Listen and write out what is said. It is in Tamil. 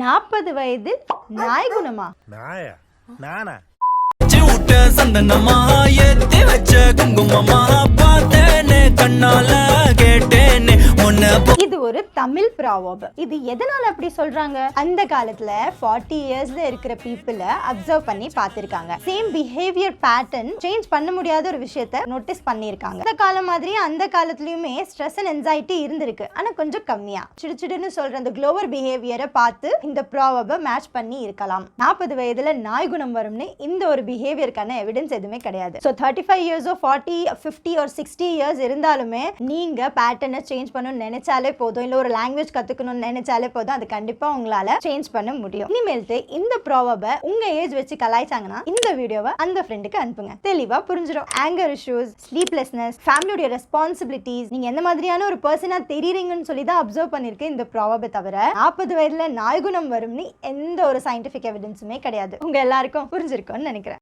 40 வயது நாய் குணமா? நாயா? நானா? சந்தனமா ஏத்தி வச்ச குங்குமமா பார்த்தேனே கண்ணால கேட்டேனே உன்னை. இது ஒரு தமிழ் ப்ராவர்ப். இது எதனால அப்படி சொல்றாங்க? அந்த காலத்துல 40 இயர்ஸ்ல இருக்கிற பீப்புள அப்சர்வ் பண்ணி பார்த்திருக்காங்க. சேம் பிஹேவியர் பேட்டர்ன் சேஞ்ச் பண்ண முடியாத ஒரு விஷயத்தை நோட்டீஸ் பண்ணிருக்காங்க. இந்த காலம் மாதிரி அந்த காலத்துலயுமே ஸ்ட்ரெஸ் அண்ட் என்சைட்டி இருந்திருக்கு, ஆனா கொஞ்சம் கம்மியா. சிடுச்சிடுன்னு சொல்ற அந்த க்ளோவர் பிஹேவியரை பார்த்து இந்த ப்ராவர்பை மேட்ச் பண்ணி இருக்கலாம். 40 வயதுல நாய் குணம் வரும்னு இந்த ஒரு பிஹேவியருக்கான எவிடன்ஸ் எதுவுமே கிடையாது. ஸோ 35 இயர்ஸ் 40 50 or 60 இயர்ஸ் இருந்தாலுமே நீங்க பேட்டர்னை சேஞ்ச் பண்ணணும்னு நினைச்சாலே போதும், இல்ல ஒரு லாங்குவேஜ் கத்துக்கணும்னு நினைச்சாலே போதும், அது கண்டிப்பா உங்களால சேஞ்ச் பண்ண முடியும். இனிமேல்ட்டு இந்த ப்ராவர்பை உங்க ஏஜ் வச்சு கலாய்ச்சாங்கன்னா இந்த வீடியோவை அந்த ஃப்ரெண்டுக்கு அனுப்புங்க. தெளிவா புரிஞ்சிடும். ஆங்கர் இஷ்யூஸ், ஸ்லீப்லெஸ்னஸ், ஃபேமிலியோட ரெஸ்பான்சிபிலிட்டிஸ், நீங்க எந்த மாதிரியான ஒரு பர்சனா தெரியுறீங்கன்னு சொல்லி தான் அப்சர்வ் பண்ணிருக்கேன் இந்த ப்ராவர்பை தவிர 40 வயதுல நாய்குணம் வரும்னு எந்த ஒரு சயின்டிபிக் எவிடன்ஸுமே கிடையாது. உங்க எல்லாருக்கும் புரிஞ்சிருக்கும்னு நினைக்கிறேன்.